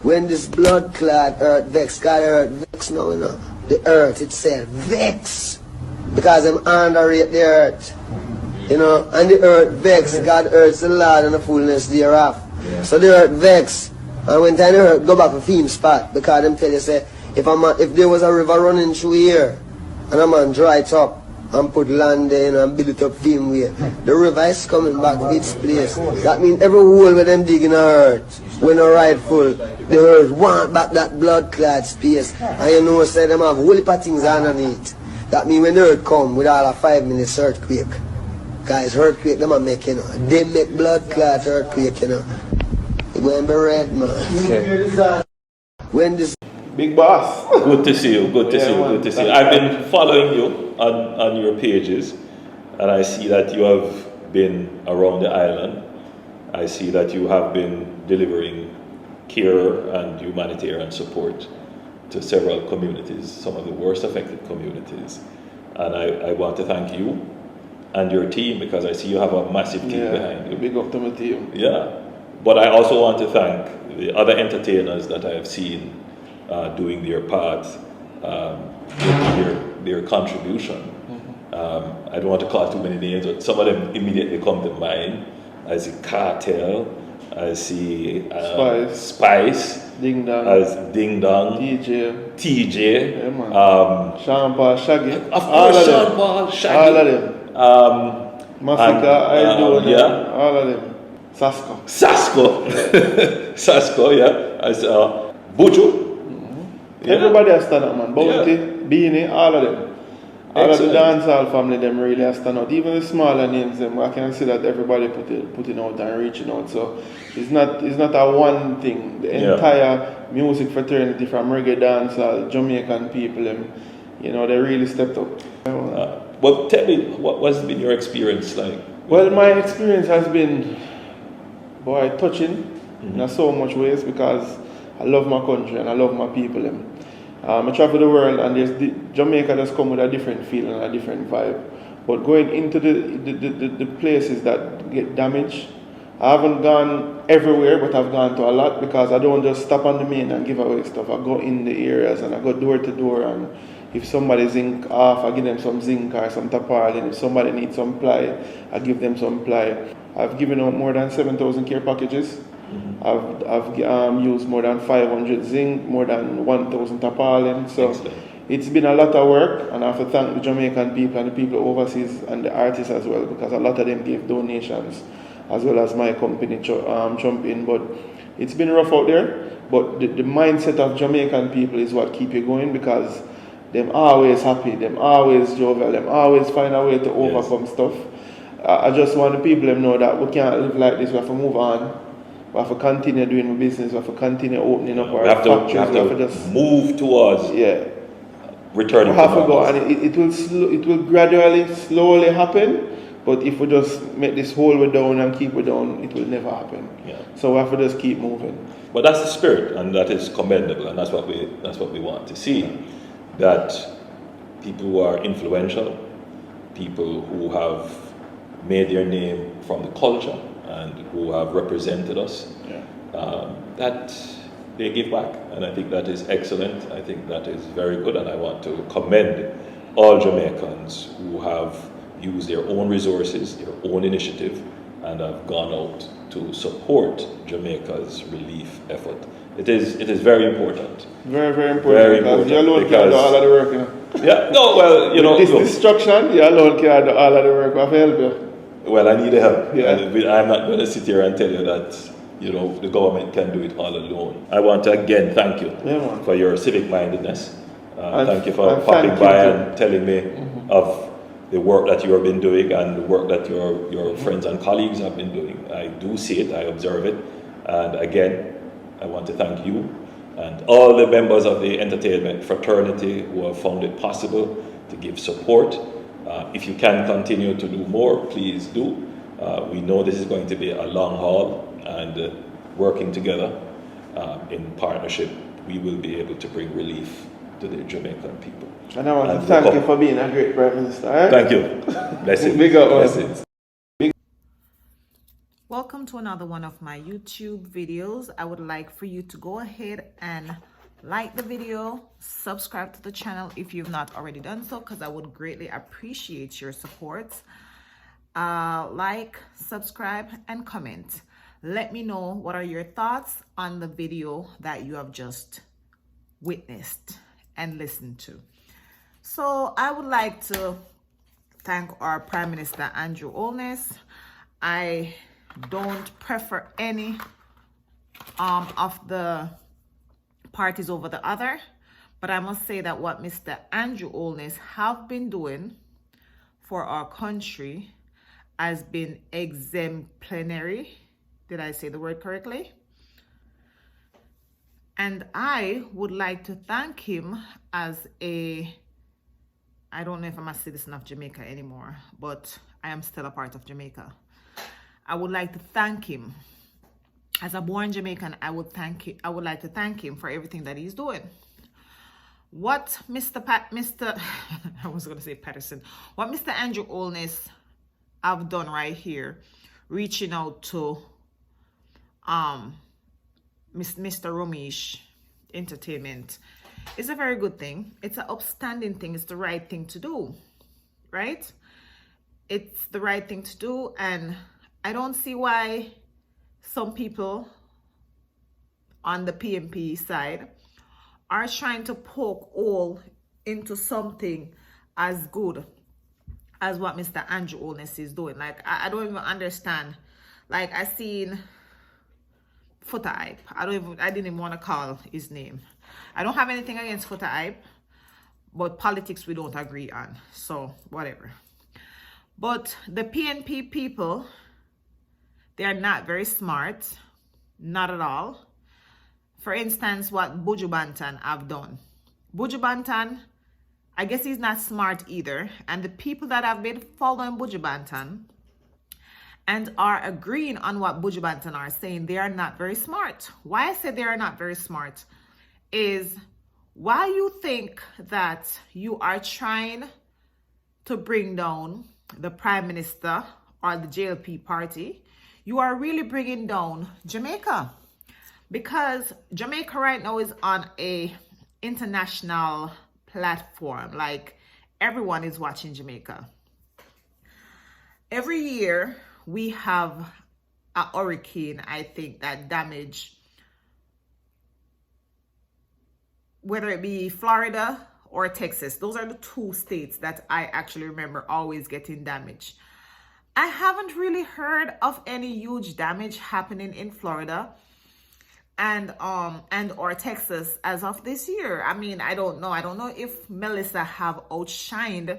When this blood clot earth vex, God earth vex now, you know. The earth itself vex. Because them underrate the earth. You know, and the earth vex, God earth's the Lord and the fullness thereof. Yeah. So the earth vex. And when time the earth go back to theme spot, because them tell you say, if there was a river running through here, and a man dry it up, and put land there and build it up theme way, the river is coming back to its place. That means every hole where them dig in the earth, when they're rightful, the earth want back that blood clot space. And you know, say them have whole heap of things underneath. That means when the earth come with all a 5 minutes earthquake, guys, earthquake them are making, you know. They make blood clot earthquake, you know. It won't be red, man. Okay. When this big boss. Good to see you. Good to see you. Good to see you. I've been following you on your pages, and I see that you have been around the island. I see that you have been delivering care and humanitarian support to several communities, some of the worst affected communities. And I want to thank you and your team, because I see you have a massive team behind you. Big up to my team. Yeah. But I also want to thank the other entertainers that I have seen doing their part, their contribution. I don't want to call too many names, but some of them immediately come to mind. I see Cartel, I see Spice, Ding Dong, as Ding Dong, TJ, yeah, man. Sean Paul, Shaggy, of course, Sean Paul, Shaggy, all of them. Massacre, all of them. Sasko, yeah. I saw Buju. Yeah. Everybody has stand up, man. Bounty, Beanie, all of them. All of the dancehall family, them really have stand out. Even the smaller names, them, I can see that everybody putting out and reaching out. So it's not a one thing. The entire music fraternity, from reggae dancehall, Jamaican people, them, you know, they really stepped up. Well, tell me, what has been your experience like? Well, my experience has been, touching in so much ways, because I love my country and I love my people. I travel the world, and Jamaica does come with a different feeling and a different vibe. But going into the places that get damaged, I haven't gone everywhere, but I've gone to a lot, because I don't just stop on the main and give away stuff. I go in the areas and I go door to door, and if somebody's zinc off, I give them some zinc or some tarpaulin. If somebody needs some ply, I give them some ply. I've given out more than 7,000 care packages. I've used more than 500 zinc, more than 1,000 tarpaulin. So it's been a lot of work, and I have to thank the Jamaican people and the people overseas and the artists as well, because a lot of them gave donations, as well as my company jump in. But it's been rough out there, but the mindset of Jamaican people is what keep you going, because them always happy, them always jovial, them always find a way to overcome stuff. I just want the people to know that we can't live like this. We have to move on. We have to continue doing our business. We have to continue opening up our factories. We have to just move towards returning. We have to go, and it will gradually, slowly happen. But if we just make this hold it down and keep it down, it will never happen. Yeah. So we have to just keep moving. But that's the spirit, and that is commendable, and that's what we want to see. That people who are influential, people who have made their name from the culture and who have represented us, that they give back. And I think that is excellent. I think that is very good, and I want to commend all Jamaicans who have used their own resources, their own initiative, and have gone out to support Jamaica's relief effort. It is very important. Very, very important. Very important. You alone can't do all of the work, you know. Yeah, no, well, you know. This destruction, you alone can't do all of the work. I have to help you. Well, I need help. Yeah. I'm not going to sit here and tell you that, you know, the government can do it all alone. I want to again thank you for your civic mindedness. Thank you for popping by and telling me of the work that you have been doing and the work that your friends and colleagues have been doing. I do see it, I observe it, and again, I want to thank you and all the members of the entertainment fraternity who have found it possible to give support. If you can continue to do more, please do. We know this is going to be a long haul, and working together in partnership, we will be able to bring relief to the Jamaican people. And I want to thank you for being a great Prime Minister. Right? Thank you. Blessings. Big up. Blessings. Welcome welcome to another one of my YouTube videos. I would like for you to go ahead and like the video, subscribe to the channel if you've not already done so, because I would greatly appreciate your support. Like, subscribe, and comment. Let me know what are your thoughts on the video that you have just witnessed and listened to. So I would like to thank our Prime Minister Andrew Holness. I don't prefer any of the parties over the other, but I must say that what Mr. Andrew Holness have been doing for our country has been exemplary. Did I say the word correctly? And I would like to thank him as a, I don't know if I'm a citizen of Jamaica anymore, but I am still a part of Jamaica. I would like to thank him. As a born Jamaican, I would like to thank him for everything that he's doing. What I was going to say Patterson. What Mr. Andrew Holness have done right here, reaching out to Mr. Romiech Entertainment, is a very good thing. It's an upstanding thing. It's the right thing to do, right? It's the right thing to do, and I don't see why some people on the PNP side are trying to poke hole into something as good as what Mr. Andrew Holness is doing. Like, I don't even understand. Like, I seen Footer Hype. I didn't even want to call his name. I don't have anything against Footer Hype, but politics we don't agree on. So whatever. But the PNP people, they are not very smart, not at all. For instance, what Buju Banton have done. Buju Banton, I guess he's not smart either. And the people that have been following Buju Banton and are agreeing on what Buju Banton are saying, they are not very smart. Why I say they are not very smart is, while you think that you are trying to bring down the Prime Minister or the JLP party, you are really bringing down Jamaica, because Jamaica right now is on a international platform. Like, everyone is watching Jamaica. Every year we have a hurricane, I think, that damage, whether it be Florida or Texas. Those are the two states that I actually remember always getting damaged. I haven't really heard of any huge damage happening in Florida and or Texas as of this year. I mean, I don't know. I don't know if Melissa have outshined.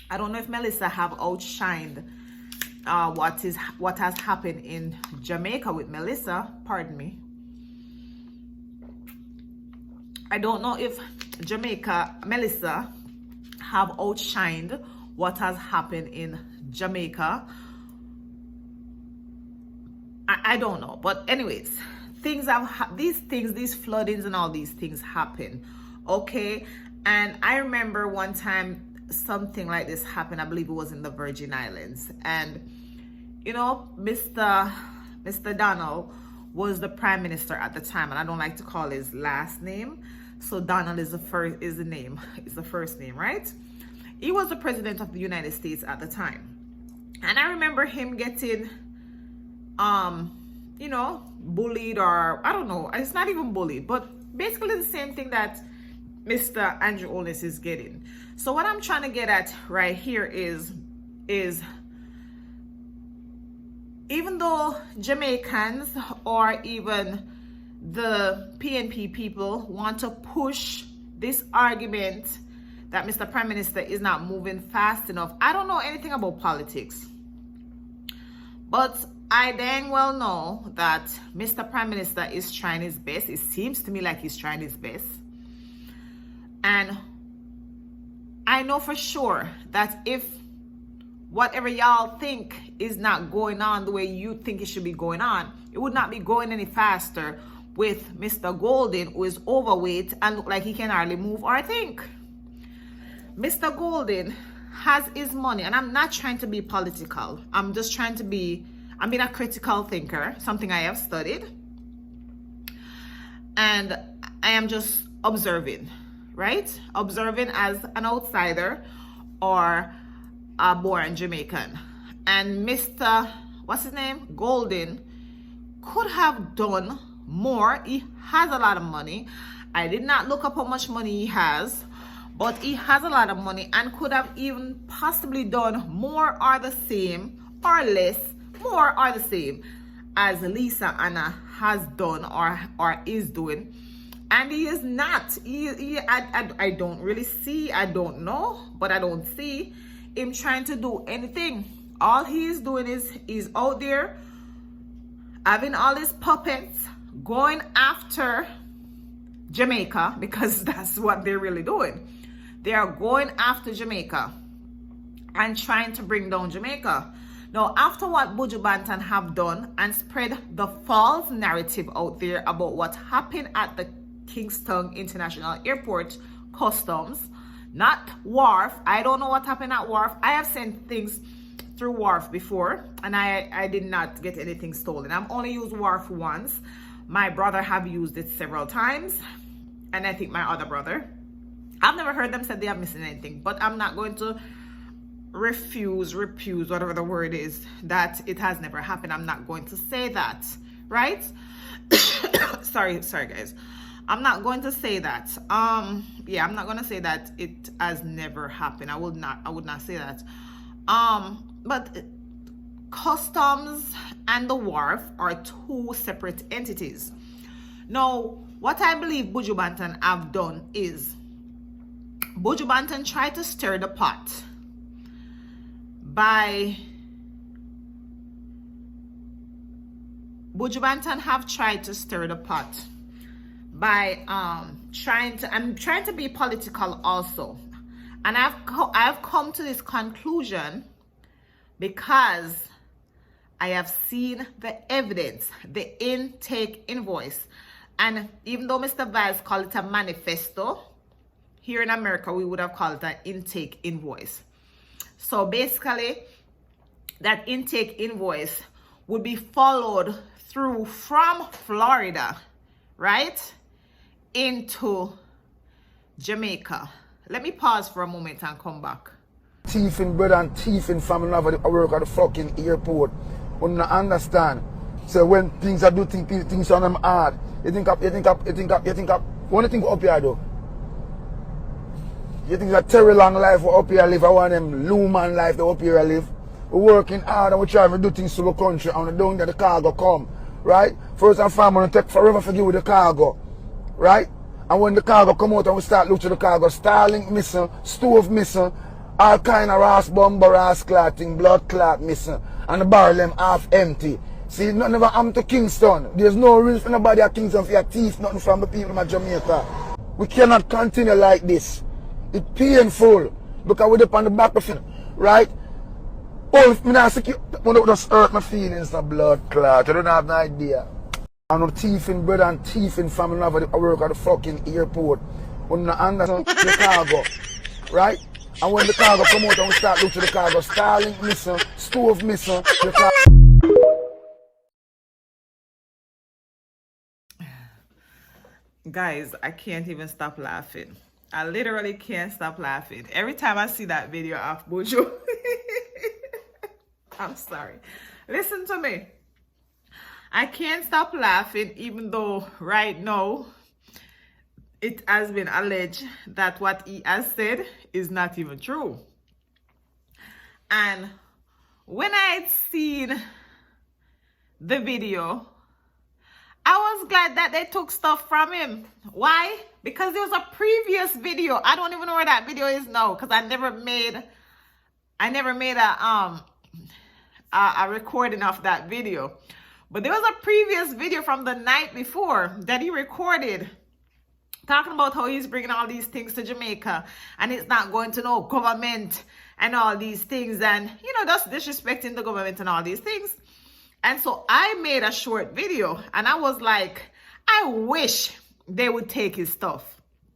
I don't know if Melissa have outshined what has happened in Jamaica with Melissa. Pardon me. I don't know if Melissa have outshined what has happened in Jamaica. I don't know, but anyways, these floodings and all these things happen, okay? And I remember one time something like this happened. I believe it was in the Virgin Islands, and you know, Mr. Donald was the Prime Minister at the time, and I don't like to call his last name, so Donald is the first name, right? He was the President of the United States at the time. And I remember him getting, you know, bullied, or I don't know, it's not even bullied, but basically the same thing that Mr. Andrew Holness is getting. So what I'm trying to get at right here is even though Jamaicans or even the PNP people want to push this argument that Mr. Prime Minister is not moving fast enough, I don't know anything about politics, but I dang well know that Mr. Prime Minister is trying his best. It seems to me like he's trying his best. And I know for sure that if whatever y'all think is not going on the way you think it should be going on, it would not be going any faster with Mr. Golden, who is overweight and look like he can hardly move or think. Mr. Golden has his money, and I'm not trying to be political. I'm just trying to be I'm being a critical thinker, something I have studied. And I am just observing, right? Observing as an outsider or a born Jamaican. And Mr. what's his name? Golden could have done more. He has a lot of money. I did not look up how much money he has, but he has a lot of money and could have even possibly done more or the same or less, more or the same as Lisa Anna has done or is doing. And he is not. I don't really see, I don't know, but I don't see him trying to do anything. All he is doing is he's out there having all his puppets going after Jamaica, because that's what they're really doing. They are going after Jamaica and trying to bring down Jamaica. Now, after what Buju Banton have done and spread the false narrative out there about what happened at the Kingston International Airport Customs, not Wharf. I don't know what happened at Wharf. I have sent things through Wharf before and I did not get anything stolen. I've only used Wharf once. My brother have used it several times, and I think my other brother. I've never heard them say they have missing anything, but I'm not going to refuse, whatever the word is, that it has never happened. I'm not going to say that, right? sorry guys. I'm not going to say that. Yeah, I'm not going to say that it has never happened. I would not say that. But customs and the wharf are two separate entities. Now, what I believe Buju Banton have done is Buju Banton tried to stir the pot by trying to be political also. And I've come to this conclusion because I have seen the evidence, the intake invoice. And even though Mr. Valls called it a manifesto, here in America, we would have called it an intake invoice. So basically, that intake invoice would be followed through from Florida, right, into Jamaica. Let me pause for a moment and come back. Thieving brother and thieving family over the work at the fucking airport. We don't understand. So when things are do things on them hard, you think up, what do you think up here though? You think that Terry long life we up here live, I want them Luman life they up here live. We're working hard and we're trying to do things to the country and we don't get the cargo come. Right? First and foremost, it take forever to give with the cargo. Right? And when the cargo come out and we start looking at the cargo, Starlink missing, stove missing, all kind of ras bomb, ras clotting, blood clot missing, and the barrel them half empty. See, nothing never happened to Kingston. There's no reason for nobody at Kingston for your thief, nothing from the people of Jamaica. We cannot continue like this. It's painful because we're up on the back of it, right? Oh, if me not secure, it just hurt my feelings, the blood clot. I don't have no idea. And I'm thieving brother and thieving family over the work at the fucking airport. We don't understand the cargo, right? And when the cargo come out and we start looking at the cargo, Starlink missing, stove missing, the cargo. Guys, I can't even stop laughing. I literally can't stop laughing. Every time I see that video of Buju. I'm sorry. Listen to me. I can't stop laughing even though right now it has been alleged that what he has said is not even true. And when I had seen the video, I was glad that they took stuff from him. Why? Because there was a previous video. I don't even know where that video is now because I never made a recording of that video. But there was a previous video from the night before that he recorded talking about how he's bringing all these things to Jamaica and it's not going to no government and all these things and, you know, just disrespecting the government and all these things. And so I made a short video and I was like, I wish they would take his stuff,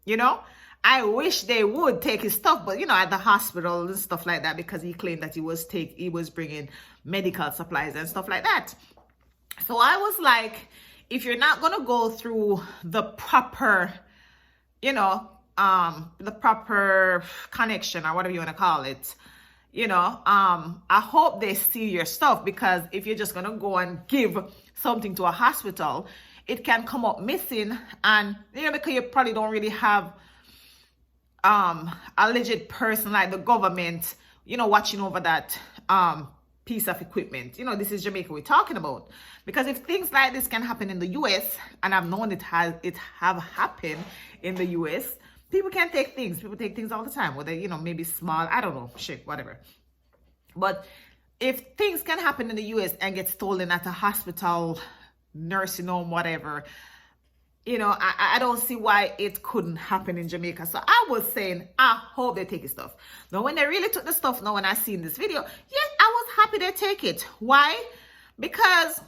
you know? I wish they would take his stuff, but you know, at the hospital and stuff like that, because he claimed that he was bringing medical supplies and stuff like that. So I was like, if you're not gonna go through the proper, you know, the proper connection or whatever you want to call it, you know, I hope they steal your stuff, because if you're just gonna go and give something to a hospital, it can come up missing, and you know, because you probably don't really have a legit person like the government, you know, watching over that piece of equipment. You know, this is Jamaica we're talking about, because if things like this can happen in the US, and I've known it have happened in the US, people can take things. People take things all the time, whether, you know, maybe small, I don't know, shit, whatever. But if things can happen in the US and get stolen at a hospital, nursing home, whatever, you know, I don't see why it couldn't happen in Jamaica. So I was saying, I hope they take his stuff. Now, when they really took the stuff, now when I seen this video, yes, I was happy they take it. Why? Because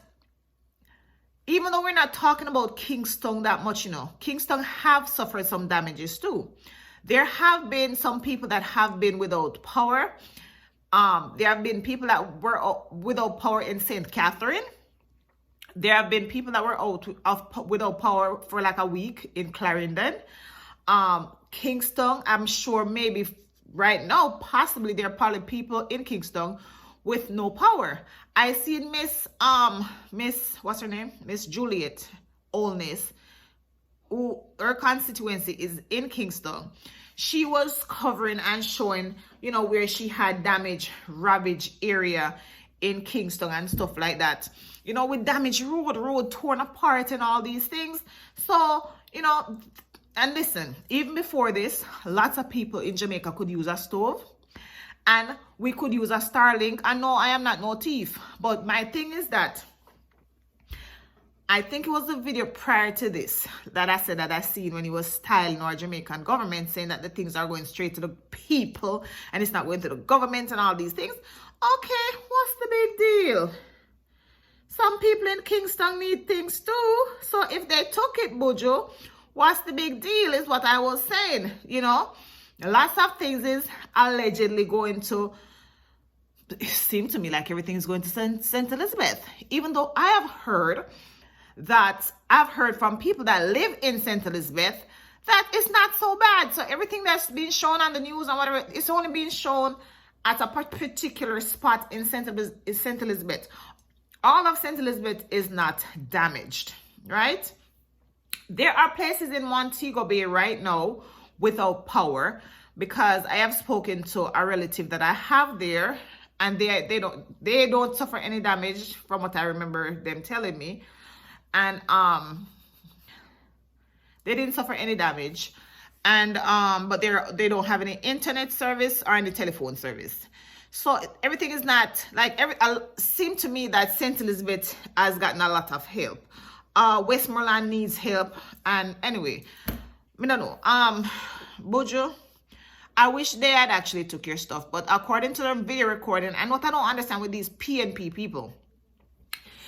even though we're not talking about Kingston that much, you know, Kingston have suffered some damages too. There have been some people that have been without power. There have been people that were without power in St. Catherine. There have been people that were without power for like a week in Clarendon. Kingston, I'm sure maybe right now, possibly there are probably people in Kingston with no power. I seen Miss, what's her name? Miss Juliet Olness, who her constituency is in Kingston. She was covering and showing, you know, where she had ravaged area in Kingston and stuff like that. You know, with damaged road torn apart and all these things. So, you know, and listen, even before this, lots of people in Jamaica could use a stove, and we could use a Starlink. And no, I am not no thief, but my thing is that I think it was the video prior to this that I said that I seen when he was styling our Jamaican government, saying that the things are going straight to the people and it's not going to the government and all these things. Okay, what's the big deal? Some people in Kingston need things too. So if they took it, Buju, what's the big deal is what I was saying, you know. Lots of things is allegedly going to, it seemed to me like everything's going to St. Elizabeth. Even though I have heard from people that live in St. Elizabeth that it's not so bad. So everything that's being shown on the news and whatever, it's only being shown at a particular spot in St. Elizabeth. All of St. Elizabeth is not damaged, right? There are places in Montego Bay right now without power, because I have spoken to a relative that I have there, and they don't suffer any damage from what I remember them telling me. And they didn't suffer any damage, and but they don't have any internet service or any telephone service. So everything is not like seemed to me that St. Elizabeth has gotten a lot of help. Westmoreland needs help, and anyway, I don't know. Buju, I wish they had actually took your stuff, but according to the video recording, and what I don't understand with these PNP people,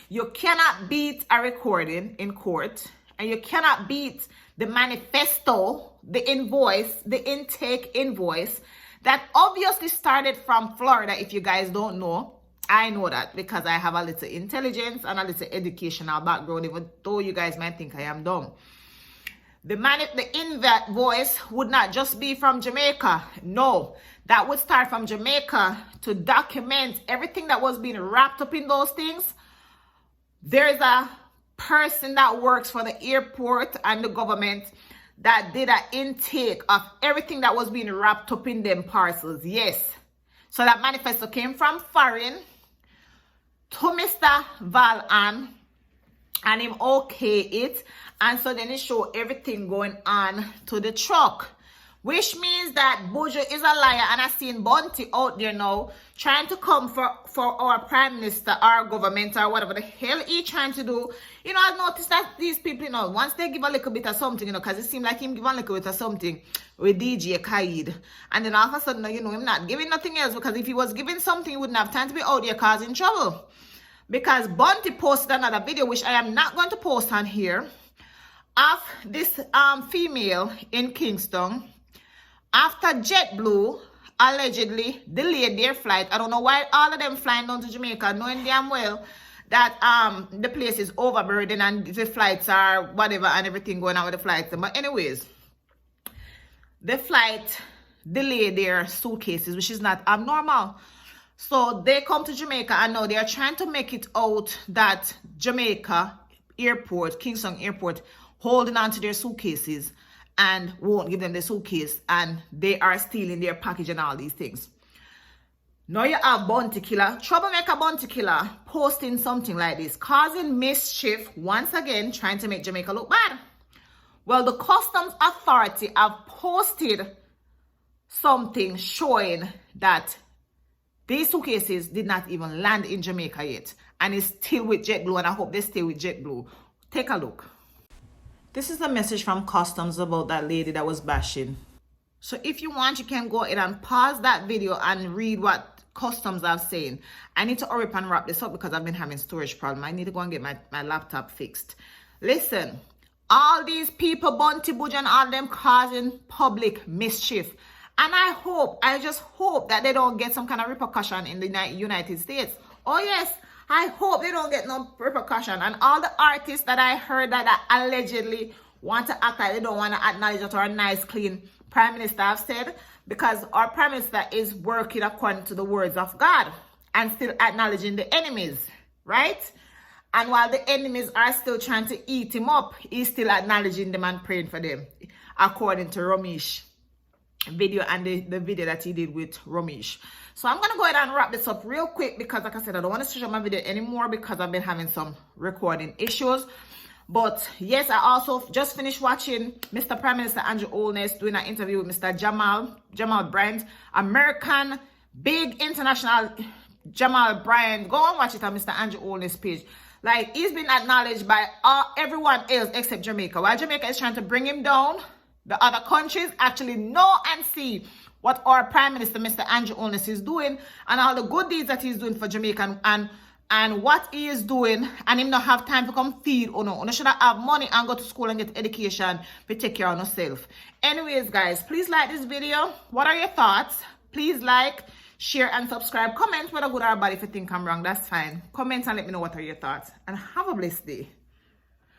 you cannot beat a recording in court, and you cannot beat the manifesto, the invoice, the intake invoice that obviously started from Florida. If you guys don't know, I know that because I have a little intelligence and a little educational background, even though you guys might think I am dumb. The invoice would not just be from Jamaica. No, that would start from Jamaica to document everything that was being wrapped up in those things. There's a person that works for the airport and the government that did an intake of everything that was being wrapped up in them parcels. Yes. So that manifesto came from foreign to Mr. Valan, and him okay it. And so then it showed everything going on to the truck, which means that Buju is a liar. And I seen Banton out there now trying to come for our prime minister, our government, or whatever the hell he trying to do. You know, I've noticed that these people, you know, once they give a little bit of something, you know, because it seemed like him give a little bit of something with DJ Kaid. And then all of a sudden, you know, him not giving nothing else, because if he was giving something, he wouldn't have time to be out there causing trouble. Because Banton posted another video, which I am not going to post on here, of this female in Kingston after JetBlue allegedly delayed their flight. I don't know why all of them flying down to Jamaica, knowing damn well that the place is overburdened and the flights are whatever and everything going on with the flights. But anyways, the flight delayed their suitcases, which is not abnormal. So they come to Jamaica and now they are trying to make it out that Jamaica Airport, Kingston Airport, holding on to their suitcases and won't give them the suitcase, and they are stealing their package and all these things. Now you have Bounty Killer, troublemaker Bounty Killer, posting something like this, causing mischief once again, trying to make Jamaica look bad. Well, the Customs Authority have posted something showing that these suitcases did not even land in Jamaica yet, and it's still with JetBlue, and I hope they stay with JetBlue. Take a look. This is a message from Customs about that lady that was bashing. So if you want, you can go ahead and pause that video and read what Customs are saying. I need to hurry up and wrap this up because I've been having storage problem. I need to go and get my laptop fixed. Listen, all these people, Bunty, Buju, and all them causing public mischief. And I just hope that they don't get some kind of repercussion in the United States. Oh yes, I hope they don't get no repercussion. And all the artists that I heard that allegedly want to act like they don't want to acknowledge that our nice, clean Prime Minister have said, because our Prime Minister is working according to the words of God and still acknowledging the enemies, right? And while the enemies are still trying to eat him up, he's still acknowledging them and praying for them, according to Romiech video and the video that he did with Romiech. So I'm going to go ahead and wrap this up real quick because, like I said, I don't want to stretch out my video anymore because I've been having some recording issues. But yes, I also just finished watching Mr. Prime Minister Andrew Holness doing an interview with Mr. Jamal Bryant, American, big international Jamal Bryant. Go and watch it on Mr. Andrew Holness page. Like, he's been acknowledged by everyone else except Jamaica. While Jamaica is trying to bring him down, the other countries actually know and see what our Prime Minister, Mr. Andrew Holness, is doing and all the good deeds that he's doing for Jamaica and what he is doing, and him not have time to come feed or no. You should have money and go to school and get education to take care of yourself. Anyways, guys, please like this video. What are your thoughts? Please like, share, and subscribe. Comment whether good or bad. If you think I'm wrong, that's fine. Comment and let me know what are your thoughts. And have a blessed day.